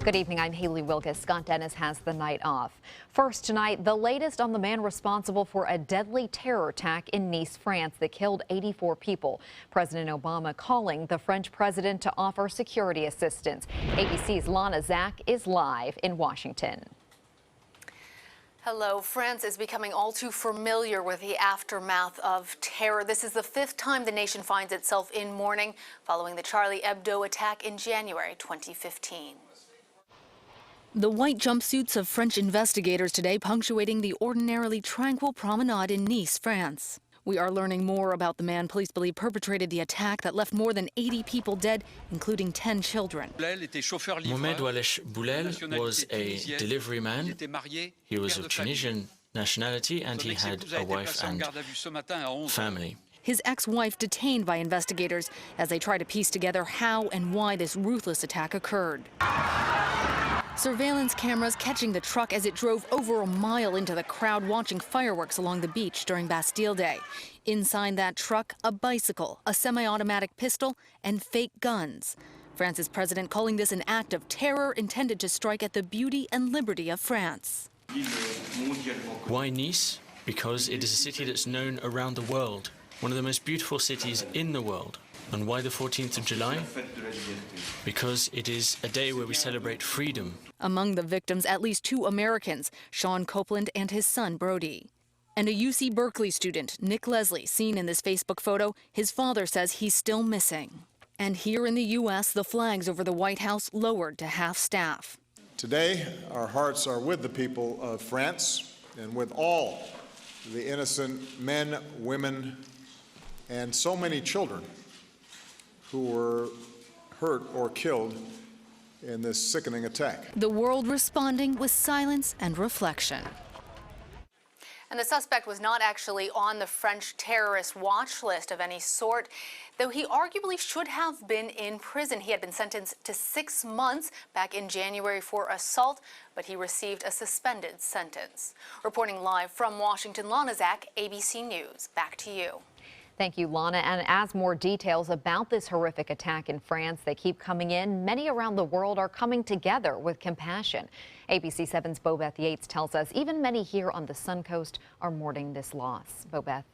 Good evening, I'm Haley Wilkes. Scott Dennis has the night off. First tonight, the latest on the man responsible for a deadly terror attack in Nice, France that killed 84 people. President Obama calling the French president to offer security assistance. ABC's Lana Zak is live in Washington. Hello. France is becoming all too familiar with the aftermath of terror. This is the 5th time the nation finds itself in mourning following the Charlie Hebdo attack in January 2015. The white jumpsuits of French investigators today punctuating the ordinarily tranquil promenade in Nice, France. We are learning more about the man police believe perpetrated the attack that left more than 80 people dead, including 10 children. Mohamed Walesh Boulel was a delivery man. He was of Tunisian nationality and he had a wife and family. His ex-wife detained by investigators as they try to piece together how and why this ruthless attack occurred. Surveillance cameras catching the truck as it drove over a mile into the crowd watching fireworks along the beach during Bastille Day. Inside that truck, a bicycle, a semi-automatic pistol, and fake guns. France's president calling this an act of terror intended to strike at the beauty and liberty of France. Why Nice? Because it is a city that's known around the world, one of the most beautiful cities in the world. And why the 14th of July? Because it is a day where we celebrate freedom. Among the victims, at least 2 Americans, Sean Copeland and his son, Brody. And a UC Berkeley student, Nick Leslie, seen in this Facebook photo, his father says he's still missing. And here in the U.S., the flags over the White House lowered to half-staff. Today, our hearts are with the people of France and with all the innocent men, women, and so many children who were hurt or killed in this sickening attack. The world responding with silence and reflection. And the suspect was not actually on the French terrorist watch list of any sort, though he arguably should have been in prison. He had been sentenced to 6 months back in January for assault, but he received a suspended sentence. Reporting live from Washington, Lana Zak, ABC News. Back to you. Thank you, Lana. And as more details about this horrific attack in France, they keep coming in. Many around the world are coming together with compassion. ABC 7's Bobeth Yates tells us even many here on the Suncoast are mourning this loss. Bobeth.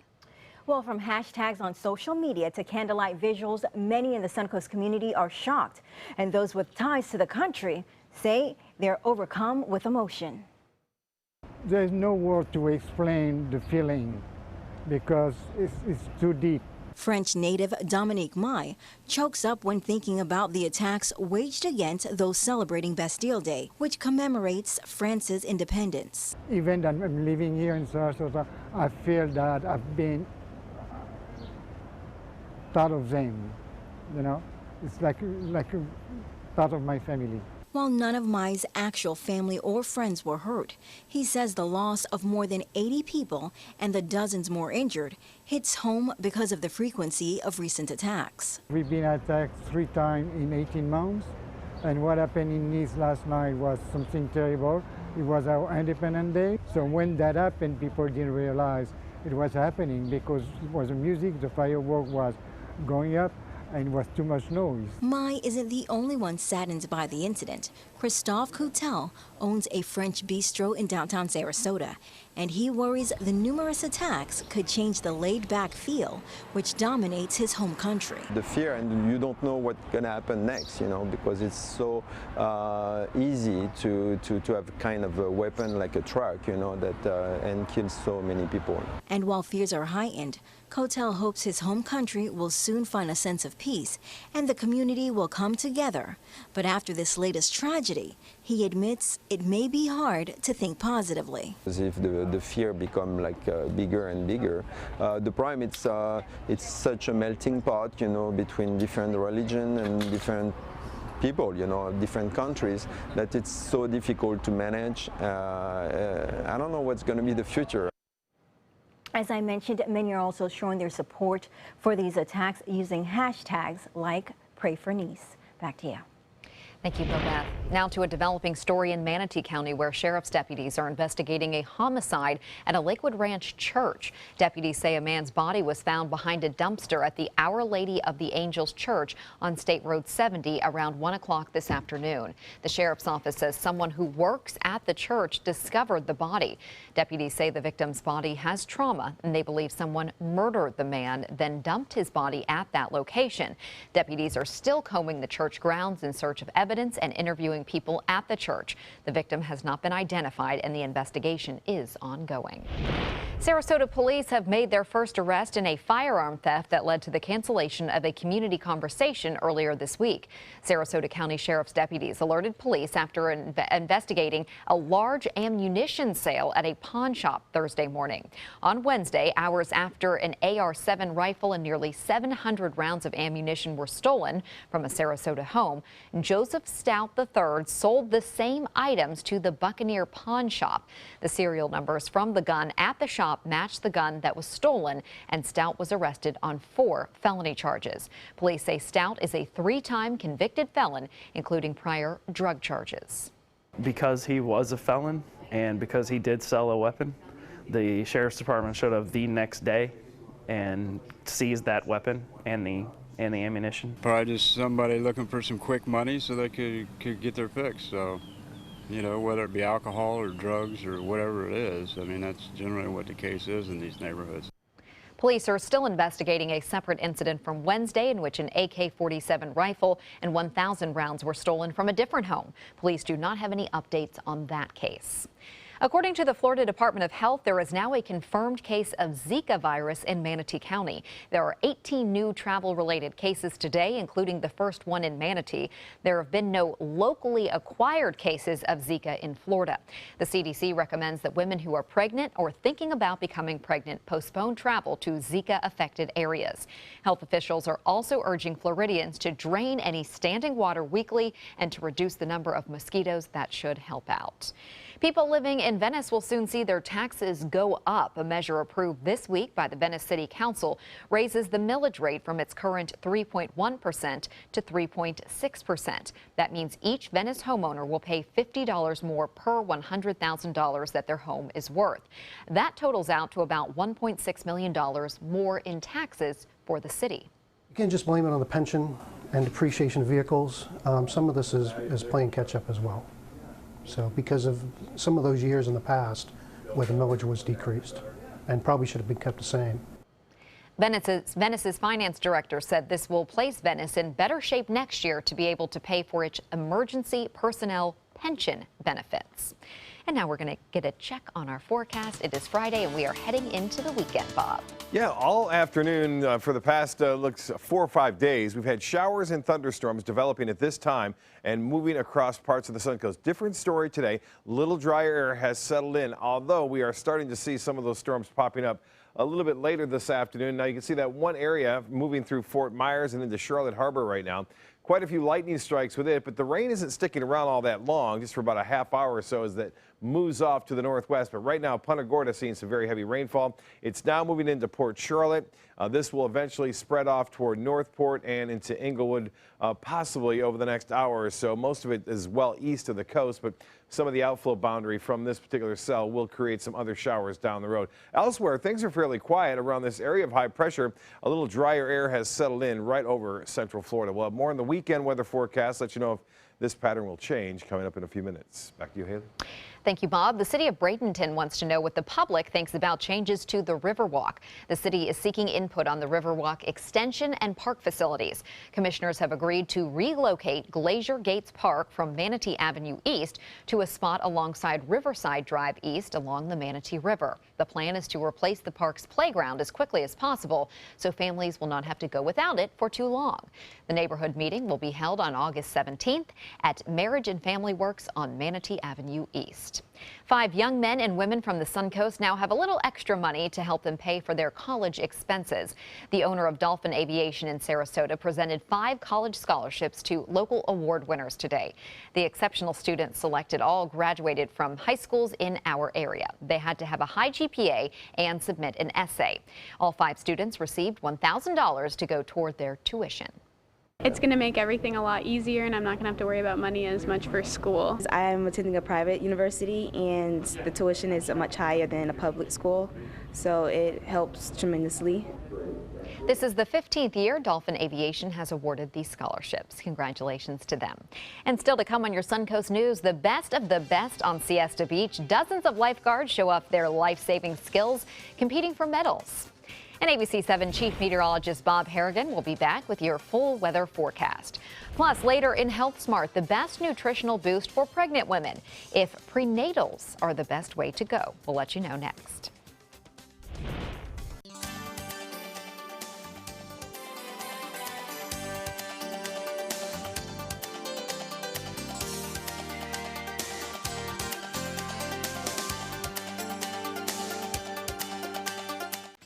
Well, from hashtags on social media to candlelight visuals, many in the Suncoast community are shocked. And those with ties to the country say they're overcome with emotion. There's no word to explain the feeling, because it's too deep. French native Dominique Mai chokes up when thinking about the attacks waged against those celebrating Bastille Day, which commemorates France's independence. Even that I'm living here in Sarasota, I feel that I've been part of them, you know? It's like a part of my family. While none of Mai's actual family or friends were hurt, he says the loss of more than 80 people and the dozens more injured hits home because of the frequency of recent attacks. We've been attacked 3 times in 18 months, and what happened in Nice last night was something terrible. It was our Independence Day, so when that happened, people didn't realize it was happening because it was the music, the firework was going up, and it was too much noise. Mai isn't the only one saddened by the incident. Christophe Coutel owns a French bistro in downtown Sarasota, and he worries the numerous attacks could change the laid-back feel which dominates his home country. The fear, and you don't know what's going to happen next, you know, because it's so easy to have kind of a weapon like a truck, you know, that and kill so many people. And while fears are heightened, Coutel hopes his home country will soon find a sense of peace and the community will come together. But after this latest tragedy, he admits it may be hard to think positively. If the fear become like bigger and bigger, the problem it's such a melting pot, you know, between different religion and different people, you know, different countries, that it's so difficult to manage. I don't know what's going to be the future. As I mentioned, many are also showing their support for these attacks using hashtags like Pray for Nice. Back to you. Thank you, Bobeth. Now to a developing story in Manatee County where sheriff's deputies are investigating a homicide at a Lakewood Ranch church. Deputies say a man's body was found behind a dumpster at the Our Lady of the Angels Church on State Road 70 around 1 o'clock this afternoon. The sheriff's office says someone who works at the church discovered the body. Deputies say the victim's body has trauma and they believe someone murdered the man, then dumped his body at that location. Deputies are still combing the church grounds in search of evidence and interviewing people at the church. The victim has not been identified and the investigation is ongoing. Sarasota police have made their first arrest in a firearm theft that led to the cancellation of a community conversation earlier this week. Sarasota County Sheriff's deputies alerted police after investigating a large ammunition sale at a pawn shop Thursday morning. On Wednesday, hours after an AR-7 rifle and nearly 700 rounds of ammunition were stolen from a Sarasota home, Joseph Stout III sold the same items to the Buccaneer pawn shop. The serial numbers from the gun at the shop matched the gun that was stolen, and Stout was arrested on 4 felony charges. Police say Stout is a 3-time convicted felon, including prior drug charges. Because he was a felon and because he did sell a weapon, the sheriff's department showed up the next day and seized that weapon and the ammunition. Probably just somebody looking for some quick money so they could get their fix. So, you know, whether it be alcohol or drugs or whatever it is, I mean, that's generally what the case is in these neighborhoods. Police are still investigating a separate incident from Wednesday in which an AK-47 rifle and 1,000 rounds were stolen from a different home. Police do not have any updates on that case. According to the Florida Department of Health, there is now a confirmed case of Zika virus in Manatee County. There are 18 new travel-related cases today, including the first one in Manatee. There have been no locally acquired cases of Zika in Florida. The CDC recommends that women who are pregnant or thinking about becoming pregnant postpone travel to Zika-affected areas. Health officials are also urging Floridians to drain any standing water weekly and to reduce the number of mosquitoes. That should help out. People living in Venice will soon see their taxes go up. A measure approved this week by the Venice City Council raises the millage rate from its current 3.1% to 3.6%. That means each Venice homeowner will pay $50 more per $100,000 that their home is worth. That totals out to about $1.6 million more in taxes for the city. You can't just blame it on the pension and depreciation of vehicles. Some of this is playing catch up as well. So because of some of those years in the past where the millage was decreased and probably should have been kept the same. Venice's finance director said this will place Venice in better shape next year to be able to pay for its emergency personnel pension benefits. And now we're going to get a check on our forecast. It is Friday and we are heading into the weekend, Bob. Yeah, all afternoon for the past 4 or 5 days, we've had showers and thunderstorms developing at this time and moving across parts of the Sun Coast. Different story today. Little drier air has settled in, although we are starting to see some of those storms popping up a little bit later this afternoon. Now you can see that one area moving through Fort Myers and into Charlotte Harbor right now. Quite a few lightning strikes with it, but the rain isn't sticking around all that long, just for about a half hour or so as that moves off to the northwest. But right now, Punta Gorda seeing some very heavy rainfall. It's now moving into Port Charlotte. This will eventually spread off toward Northport and into Inglewood, possibly over the next hour or so. Most of it is well east of the coast, but some of the outflow boundary from this particular cell will create some other showers down the road. Elsewhere, things are fairly quiet around this area of high pressure. A little drier air has settled in right over central Florida. We'll have more in the weekend weather forecast. Let you know if this pattern will change coming up in a few minutes. Back to you, Haley. Thank you, Bob. The city of Bradenton wants to know what the public thinks about changes to the Riverwalk. The city is seeking input on the Riverwalk extension and park facilities. Commissioners have agreed to relocate Glacier Gates Park from Manatee Avenue East to a spot alongside Riverside Drive East along the Manatee River. The plan is to replace the park's playground as quickly as possible so families will not have to go without it for too long. The neighborhood meeting will be held on August 17th at Marriage and Family Works on Manatee Avenue East. 5 young men and women from the Suncoast now have a little extra money to help them pay for their college expenses. The owner of Dolphin Aviation in Sarasota presented 5 college scholarships to local award winners today. The exceptional students selected all graduated from high schools in our area. They had to have a high GPA and submit an essay. All 5 students received $1,000 to go toward their tuition. It's going to make everything a lot easier, and I'm not going to have to worry about money as much for school. I'm attending a private university, and the tuition is much higher than a public school, so it helps tremendously. This is the 15th year Dolphin Aviation has awarded these scholarships. Congratulations to them. And still to come on your Suncoast News, the best of the best on Siesta Beach. Dozens of lifeguards show off their life-saving skills, competing for medals. And ABC 7 Chief Meteorologist Bob Harrigan will be back with your full weather forecast. Plus, later in Health Smart, the best nutritional boost for pregnant women. If prenatals are the best way to go, we'll let you know next.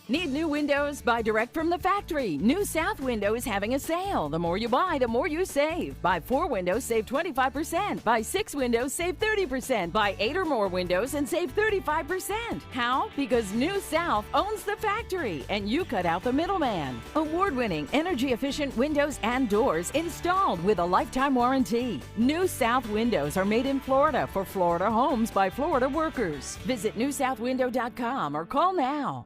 Need new windows? Buy direct from the factory. New South Window is having a sale. The more you buy, the more you save. Buy 4 windows, save 25%. Buy 6 windows, save 30%. Buy 8 or more windows and save 35%. How? Because New South owns the factory and you cut out the middleman. Award-winning, energy-efficient windows and doors installed with a lifetime warranty. New South Windows are made in Florida for Florida homes by Florida workers. Visit newsouthwindow.com or call now.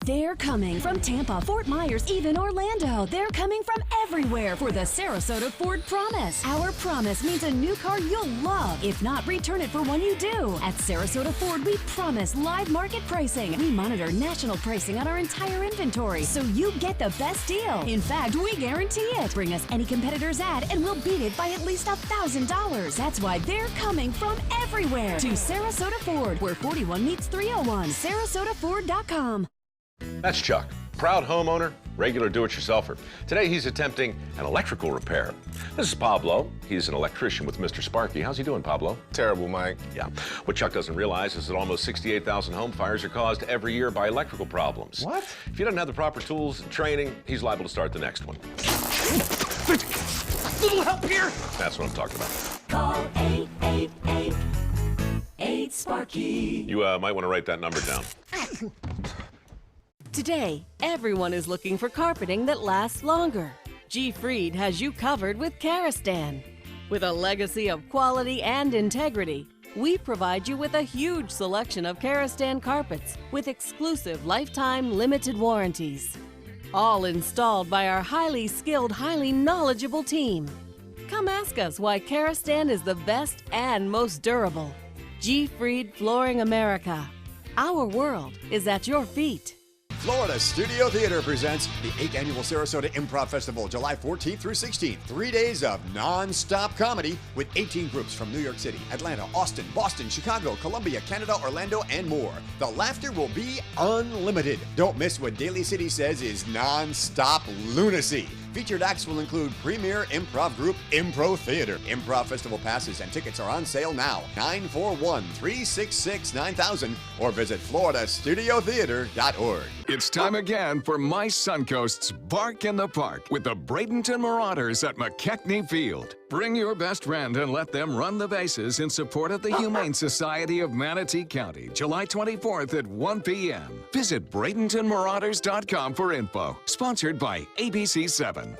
They're coming from Tampa, Fort Myers, even Orlando. They're coming from everywhere for the Sarasota Ford Promise. Our promise means a new car you'll love. If not, return it for one you do. At Sarasota Ford, we promise live market pricing. We monitor national pricing on our entire inventory, so you get the best deal. In fact, we guarantee it. Bring us any competitor's ad, and we'll beat it by at least $1,000. That's why they're coming from everywhere to Sarasota Ford, where 41 meets 301. SarasotaFord.com. That's Chuck, proud homeowner, regular do-it-yourselfer. Today he's attempting an electrical repair. This is Pablo. He's an electrician with Mr. Sparky. How's he doing, Pablo? Terrible, Mike. Yeah. What Chuck doesn't realize is that almost 68,000 home fires are caused every year by electrical problems. What? If he doesn't have the proper tools and training, he's liable to start the next one. Little help here. That's what I'm talking about. Call 888-8-SPARKY. You might want to write that number down. Today, everyone is looking for carpeting that lasts longer. G. Fried has you covered with Karastan. With a legacy of quality and integrity, we provide you with a huge selection of Karastan carpets with exclusive lifetime limited warranties. All installed by our highly skilled, highly knowledgeable team. Come ask us why Karastan is the best and most durable. G. Fried Flooring America. Our world is at your feet. Florida Studio Theater presents the 8th Annual Sarasota Improv Festival, July 14th through 16th. 3 days of non-stop comedy with 18 groups from New York City, Atlanta, Austin, Boston, Chicago, Columbia, Canada, Orlando, and more. The laughter will be unlimited. Don't miss what Daly City says is non-stop lunacy. Featured acts will include premier improv group Impro Theater. Improv Festival passes and tickets are on sale now. 941-366-9000 or visit floridastudiotheater.org. It's time again for My Suncoast's Bark in the Park with the Bradenton Marauders at McKechnie Field. Bring your best friend and let them run the bases in support of the Humane Society of Manatee County, July 24th at 1 p.m. Visit BradentonMarauders.com for info. Sponsored by ABC 7.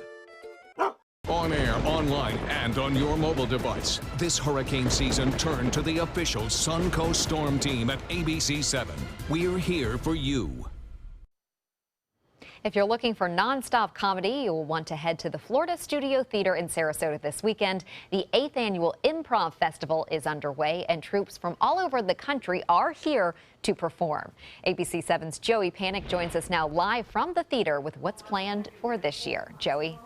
On air, online, and on your mobile device. This hurricane season, turn to the official Suncoast Storm Team at ABC 7. We're here for you. If you're looking for non-stop comedy, you'll want to head to the Florida Studio Theater in Sarasota this weekend. The 8th Annual Improv Festival is underway, and troops from all over the country are here to perform. ABC 7's Joey Panic joins us now live from the theater with what's planned for this year. Joey.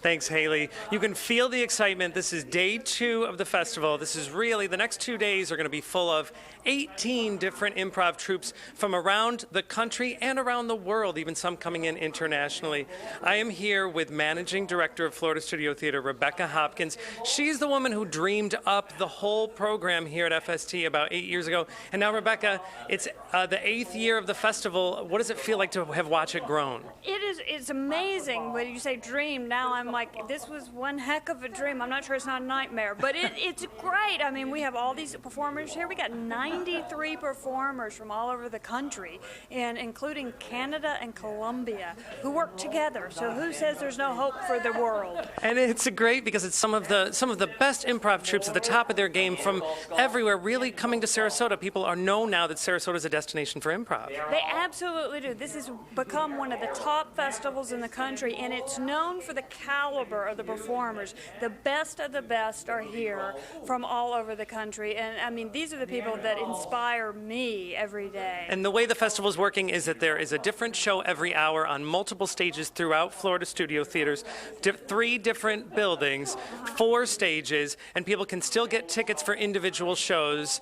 Thanks, Haley. You can feel the excitement. This is day 2 of the festival. This is really, the next 2 days are going to be full of 18 different improv troupes from around the country and around the world, even some coming in internationally. I am here with Managing Director of Florida Studio Theater, Rebecca Hopkins. She's the woman who dreamed up the whole program here at FST about 8 years ago. And now, Rebecca, it's the 8th year of the festival. What does it feel like to have watched it grown? It's amazing when you say dream. Now I'm I'm like, this was one heck of a dream. I'm not sure it's not a nightmare, but it's great. I mean, we have all these performers here. We got 93 performers from all over the country, and including Canada and Colombia, who work together. So who says there's no hope for the world? And it's great because it's some of the best improv troops at the top of their game from everywhere really coming to Sarasota. People are known now that Sarasota is a destination for improv. They absolutely do. This has become one of the top festivals in the country, and it's known for the caliber of the performers. The best of the best are here from all over the country, and I mean, these are the people that inspire me every day. And the way the festival is working is that there is a different show every hour on multiple stages throughout Florida Studio Theaters, 3 different buildings, 4 stages, and people can still get tickets for individual shows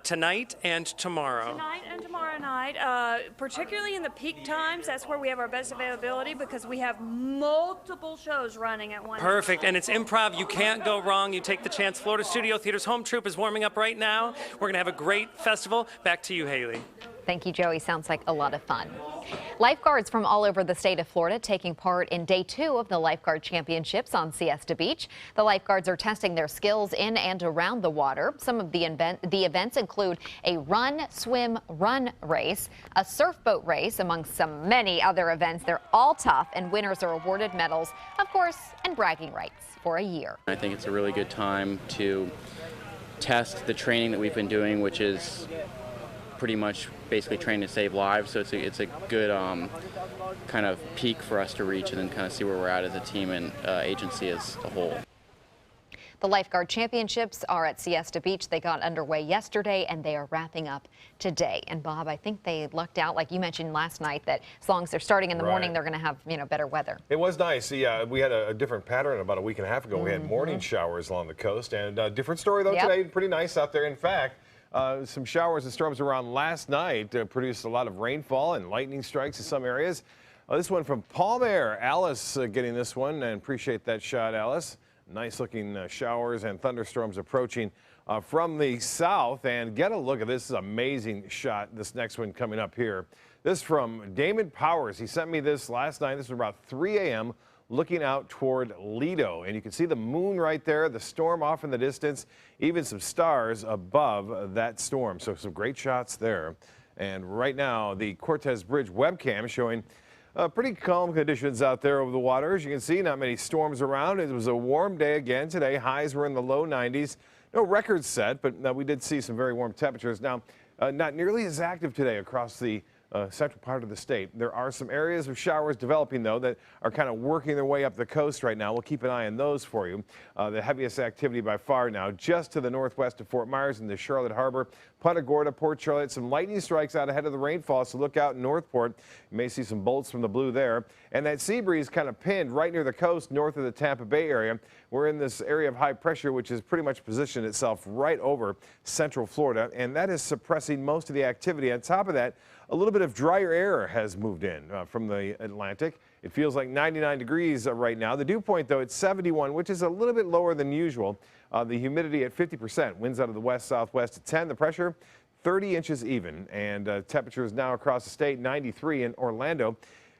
tonight and tomorrow. Tonight and tomorrow night, particularly in the peak times, that's where we have our best availability because we have multiple shows running at one time. Perfect, and it's improv. You can't go wrong. You take the chance. Florida Studio Theater's home troupe is warming up right now. We're going to have a great festival. Back to you, Haley. Thank you, Joey. Sounds like a lot of fun. Lifeguards from all over the state of Florida taking part in day 2 of the Lifeguard Championships on Siesta Beach. The lifeguards are testing their skills in and around the water. Some of the events include a run, swim, run race, a surfboat race, among some many other events. They're all tough, and winners are awarded medals, of course, and bragging rights for a year. I think it's a really good time to test the training that we've been doing, which is pretty much basically training to save lives. So it's a good kind of peak for us to reach and then kind of see where we're at as a team and agency as a whole. The Lifeguard Championships are at Siesta Beach. They got underway yesterday, and they are wrapping up today. And Bob, I think they lucked out, like you mentioned last night, that as long as they're starting in the morning, they're going to have better weather. It was nice. Yeah, we had a different pattern about a week and a half ago. We had morning showers along the coast, and different story though today. Pretty nice out there. In fact, some showers and storms around last night produced a lot of rainfall and lightning strikes in some areas. This one from Palm Air. Alice getting this one, and appreciate that shot, Alice. Nice looking showers and thunderstorms approaching from the south. And get a look at this. This is an amazing shot, this next one coming up here. This from Damon Powers. He sent me this last night. This was about 3 a.m. looking out toward Lido. And you can see the moon right there, the storm off in the distance, even some stars above that storm. So some great shots there. And right now, the Cortez Bridge webcam showing pretty calm conditions out there over the water. As you can see, not many storms around. It was a warm day again today. Highs were in the low 90s. No records set, but we did see some very warm temperatures. Now, not nearly as active today across the central part of the state. There are some areas of showers developing, though, that are kind of working their way up the coast right now. We'll keep an eye on those for you. The heaviest activity by far now just to the northwest of Fort Myers in the Charlotte Harbor, Punta Gorda, Port Charlotte. Some lightning strikes out ahead of the rainfall, so look out in Northport. You may see some bolts from the blue there. And that sea breeze kind of pinned right near the coast north of the Tampa Bay area. We're in this area of high pressure, which has pretty much positioned itself right over central Florida, and that is suppressing most of the activity. On top of that, a little bit of drier air has moved in from the Atlantic. It feels like 99 degrees right now. The dew point, though, it's 71, which is a little bit lower than usual. The humidity at 50%. Winds out of the west-southwest at 10. The pressure, 30 inches even. And temperatures now across the state, 93 in Orlando.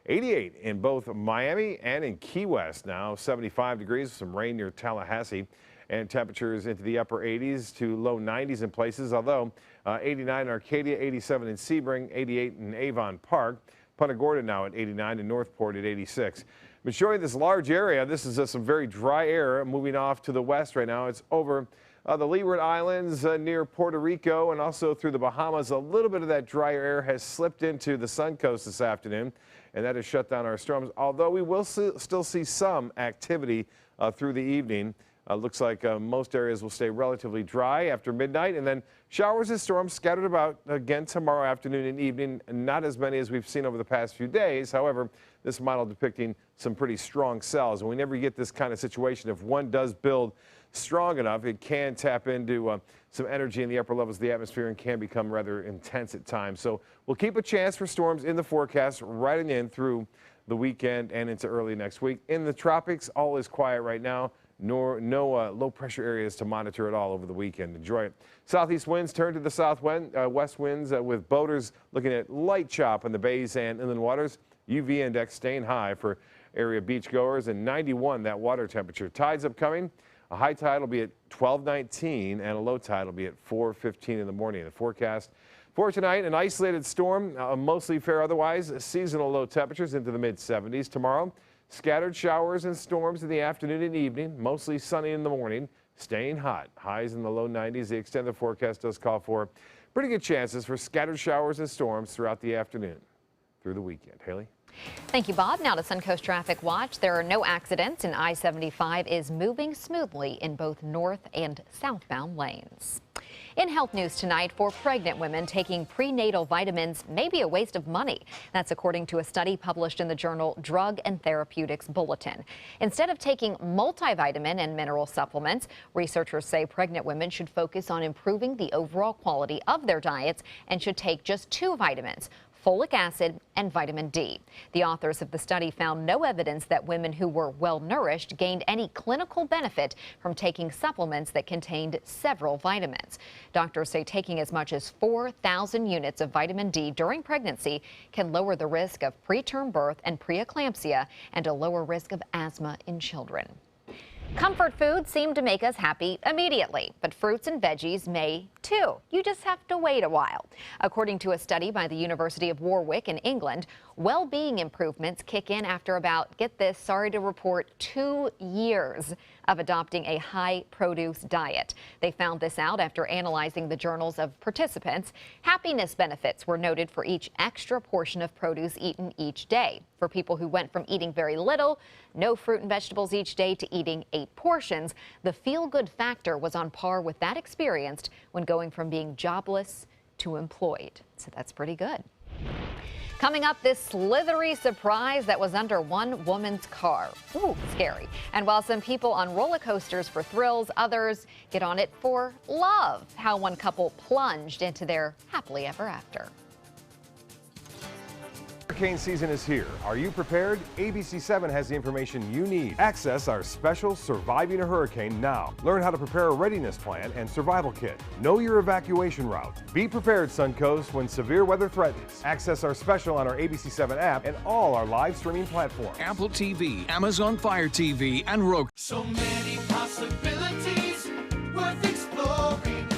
88 in both Miami and in Key West now. 75 degrees, some rain near Tallahassee. And temperatures into the upper 80s to low 90s in places, although 89 in Arcadia, 87 in Sebring, 88 in Avon Park. Punta Gorda now at 89 and Northport at 86. But showing this large area, this is some very dry air moving off to the west right now. It's over the Leeward Islands near Puerto Rico and also through the Bahamas. A little bit of that drier air has slipped into the Suncoast this afternoon, and that has shut down our storms, although we will still see some activity through the evening. Looks like most areas will stay relatively dry after midnight, and then showers and storms scattered about again tomorrow afternoon and evening. Not as many as we've seen over the past few days. However, this model depicting some pretty strong cells. And whenever you get this kind of situation, if one does build strong enough, it can tap into some energy in the upper levels of the atmosphere and can become rather intense at times. So we'll keep a chance for storms in the forecast right in through the weekend and into early next week. In the tropics, all is quiet right now. No low pressure areas to monitor at all over the weekend. Enjoy it. Southeast winds turn to the southwest winds with boaters looking at light chop in the bays and inland waters. UV index staying high for area beachgoers, and 91 that water temperature. Tides upcoming. A high tide will be at 12:19 and a low tide will be at 4:15 in the morning. The forecast for tonight, an isolated storm, mostly fair otherwise. Seasonal low temperatures into the mid-70s. Tomorrow, scattered showers and storms in the afternoon and evening, mostly sunny in the morning, staying hot. Highs in the low 90s. The extended forecast does call for pretty good chances for scattered showers and storms throughout the afternoon through the weekend. Haley? Thank you, Bob. Now to Suncoast Traffic Watch. There are no accidents, and I-75 is moving smoothly in both north and southbound lanes. In health news tonight, for pregnant women, taking prenatal vitamins may be a waste of money. That's according to a study published in the journal Drug and Therapeutics Bulletin. Instead of taking multivitamin and mineral supplements, researchers say pregnant women should focus on improving the overall quality of their diets and should take just 2 vitamins: folic acid and vitamin D. The authors of the study found no evidence that women who were well nourished gained any clinical benefit from taking supplements that contained several vitamins. Doctors say taking as much as 4,000 units of vitamin D during pregnancy can lower the risk of preterm birth and preeclampsia and a lower risk of asthma in children. Comfort foods seem to make us happy immediately, but fruits and veggies may too. You just have to wait a while. According to a study by the University of Warwick in England, well-being improvements kick in after about, get this, sorry to report, 2 years of adopting a high produce diet. They found this out after analyzing the journals of participants. Happiness benefits were noted for each extra portion of produce eaten each day. For people who went from eating very little, no fruit and vegetables each day, to eating 8 portions, the feel-good factor was on par with that experienced when going from being jobless to employed. So that's pretty good. Coming up, this slithery surprise that was under one woman's car. Ooh, scary. And while some people on roller coasters for thrills, others get on it for love. How one couple plunged into their happily ever after. Hurricane season is here. Are you prepared? ABC7 has the information you need. Access our special Surviving a Hurricane now. Learn how to prepare a readiness plan and survival kit. Know your evacuation route. Be prepared, Suncoast, when severe weather threatens. Access our special on our ABC7 app and all our live streaming platforms. Apple TV, Amazon Fire TV, and Roku. So many possibilities worth exploring.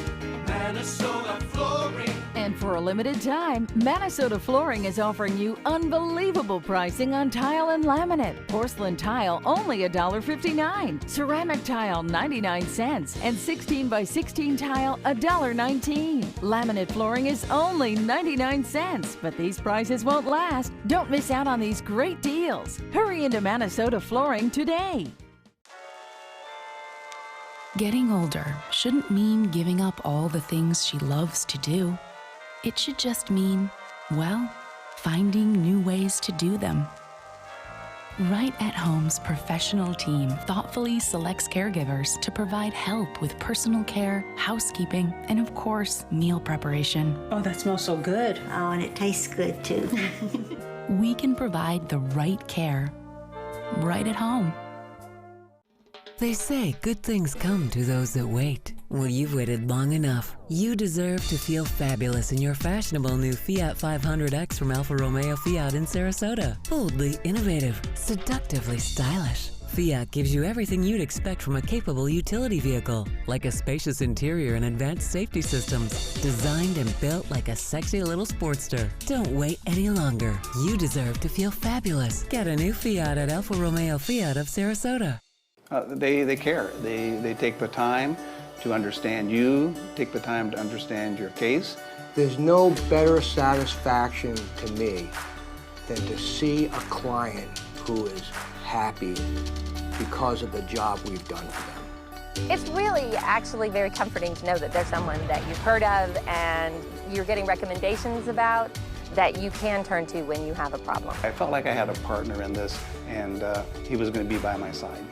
Manasota Flooring. And for a limited time, Manasota Flooring is offering you unbelievable pricing on tile and laminate. Porcelain tile only $1.59. Ceramic tile 99 cents. And 16 by 16 tile $1.19. Laminate flooring is only 99 cents. But these prices won't last. Don't miss out on these great deals. Hurry into Manasota Flooring today. Getting older shouldn't mean giving up all the things she loves to do. It should just mean, well, finding new ways to do them. Right at Home's professional team thoughtfully selects caregivers to provide help with personal care, housekeeping, and of course, meal preparation. Oh, that smells so good. Oh, and it tastes good too. We can provide the right care right at home. They say good things come to those that wait. Well, you've waited long enough. You deserve to feel fabulous in your fashionable new Fiat 500X from Alfa Romeo Fiat in Sarasota. Boldly innovative, seductively stylish. Fiat gives you everything you'd expect from a capable utility vehicle, like a spacious interior and advanced safety systems, designed and built like a sexy little Sportster. Don't wait any longer. You deserve to feel fabulous. Get a new Fiat at Alfa Romeo Fiat of Sarasota. They care. They take the time to understand you, take the time to understand your case. There's no better satisfaction to me than to see a client who is happy because of the job we've done for them. It's really actually very comforting to know that there's someone that you've heard of and you're getting recommendations about that you can turn to when you have a problem. I felt like I had a partner in this, and he was going to be by my side.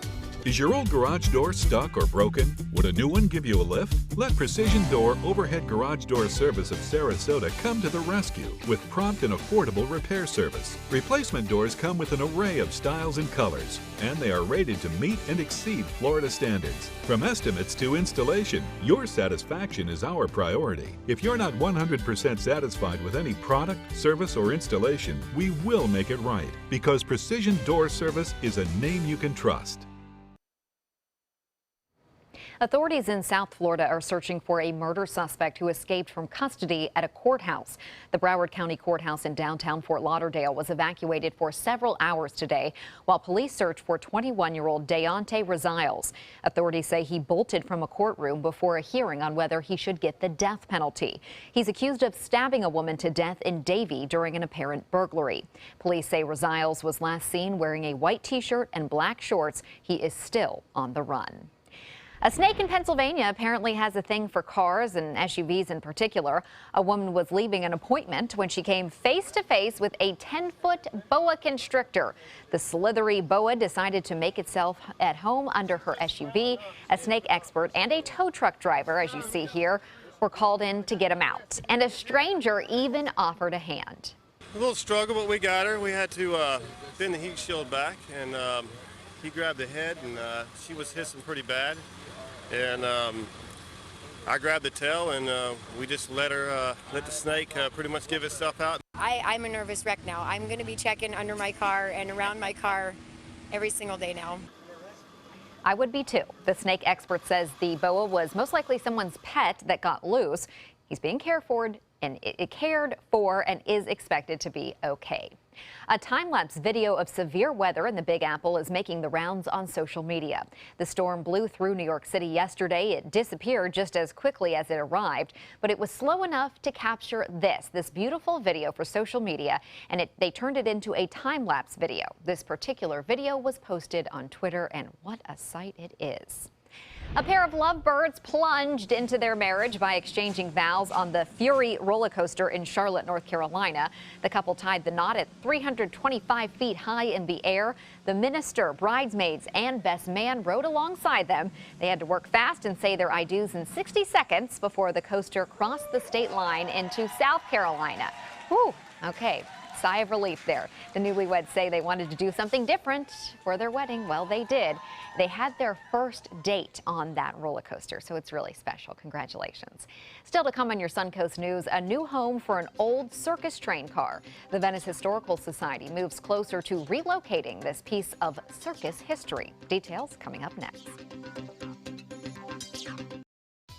Is your old garage door stuck or broken? Would a new one give you a lift? Let Precision Door Overhead Garage Door Service of Sarasota come to the rescue with prompt and affordable repair service. Replacement doors come with an array of styles and colors, and they are rated to meet and exceed Florida standards. From estimates to installation, your satisfaction is our priority. If you're not 100% satisfied with any product, service, or installation, we will make it right, because Precision Door Service is a name you can trust. Authorities in South Florida are searching for a murder suspect who escaped from custody at a courthouse. The Broward County Courthouse in downtown Fort Lauderdale was evacuated for several hours today while police search for 21-year-old Deontay Rosales. Authorities say he bolted from a courtroom before a hearing on whether he should get the death penalty. He's accused of stabbing a woman to death in Davie during an apparent burglary. Police say Rosales was last seen wearing a white T-shirt and black shorts. He is still on the run. A snake in Pennsylvania apparently has a thing for cars and SUVs in particular. A woman was leaving an appointment when she came face to face with a 10-foot boa constrictor. The slithery boa decided to make itself at home under her SUV. A snake expert and a tow truck driver, as you see here, were called in to get him out. And a stranger even offered a hand. A little struggle, but we got her. We had to bend the heat shield back, and he grabbed the head, and she was hissing pretty bad. And I grabbed the tail, and we just let the snake pretty much give itself out. I'm a nervous wreck now. I'm going to be checking under my car and around my car every single day now. I would be too. The snake expert says the boa was most likely someone's pet that got loose. He's being cared for and is expected to be okay. A time-lapse video of severe weather in the Big Apple is making the rounds on social media. The storm blew through New York City yesterday. It disappeared just as quickly as it arrived, but it was slow enough to capture this beautiful video for social media, and they turned it into a time-lapse video. This particular video was posted on Twitter, and what a sight it is. A pair of lovebirds plunged into their marriage by exchanging vows on the Fury roller coaster in Charlotte, North Carolina. The couple tied the knot at 325 feet high in the air. The minister, bridesmaids, and best man rode alongside them. They had to work fast and say their I do's in 60 seconds before the coaster crossed the state line into South Carolina. Whew, okay. Sigh of relief there. The newlyweds say they wanted to do something different for their wedding. Well, they did. They had their first date on that roller coaster, so it's really special. Congratulations. Still to come on your Suncoast News, a new home for an old circus train car. The Venice Historical Society moves closer to relocating this piece of circus history. Details coming up next.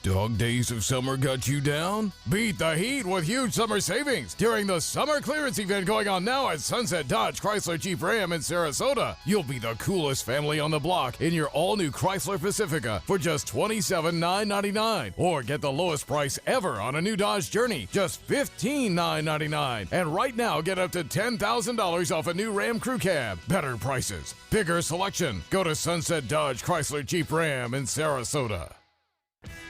Dog days of summer got you down? Beat the heat with huge summer savings during the summer clearance event going on now at Sunset Dodge Chrysler Jeep Ram in Sarasota. You'll be the coolest family on the block in your all-new Chrysler Pacifica for just $27,999. Or get the lowest price ever on a new Dodge Journey, just $15,999. And right now, get up to $10,000 off a new Ram Crew Cab. Better prices, bigger selection. Go to Sunset Dodge Chrysler Jeep Ram in Sarasota.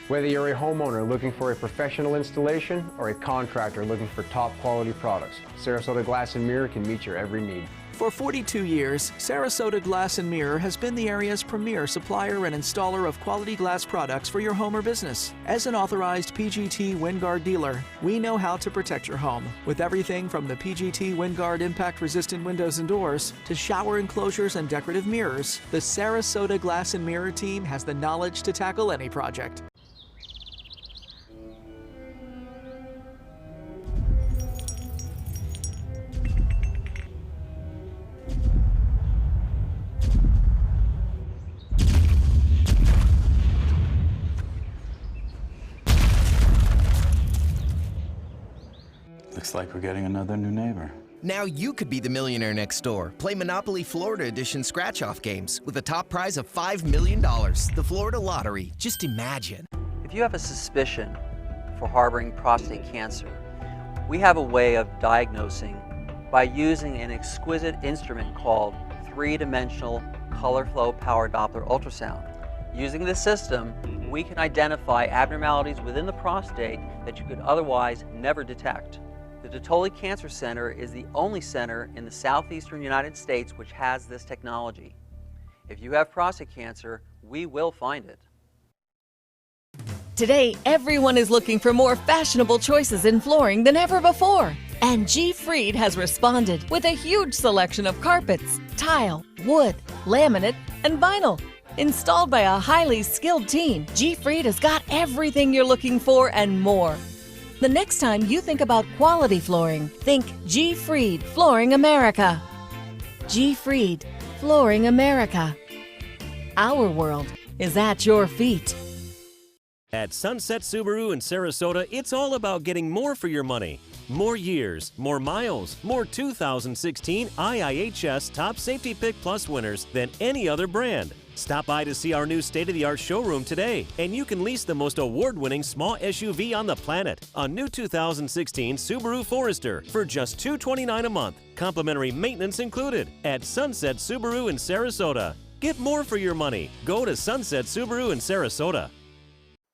Whether you're a homeowner looking for a professional installation or a contractor looking for top quality products, Sarasota Glass and Mirror can meet your every need. For 42 years, Sarasota Glass and Mirror has been the area's premier supplier and installer of quality glass products for your home or business. As an authorized PGT WinGuard dealer, we know how to protect your home with everything from the PGT WinGuard impact-resistant windows and doors to shower enclosures and decorative mirrors. The Sarasota Glass and Mirror team has the knowledge to tackle any project. Looks like we're getting another new neighbor. Now you could be the millionaire next door. Play Monopoly Florida Edition scratch-off games with a top prize of $5 million. The Florida Lottery. Just imagine. If you have a suspicion for harboring prostate cancer, we have a way of diagnosing by using an exquisite instrument called three-dimensional color flow power Doppler ultrasound. Using this system, we can identify abnormalities within the prostate that you could otherwise never detect. The Dotoli Cancer Center is the only center in the southeastern United States which has this technology. If you have prostate cancer, we will find it. Today, everyone is looking for more fashionable choices in flooring than ever before. And G. Fried has responded with a huge selection of carpets, tile, wood, laminate, and vinyl. Installed by a highly skilled team, G. Fried has got everything you're looking for and more. The next time you think about quality flooring, think G. Fried Flooring America. G. Fried Flooring America. Our world is at your feet. At Sunset Subaru in Sarasota, it's all about getting more for your money. More years, more miles, more 2016 IIHS Top Safety Pick Plus winners than any other brand. Stop by to see our new state-of-the-art showroom today, and you can lease the most award-winning small SUV on the planet, a new 2016 Subaru Forester, for just $229 a month, complimentary maintenance included, at Sunset Subaru in Sarasota. Get more for your money. Go to Sunset Subaru in Sarasota.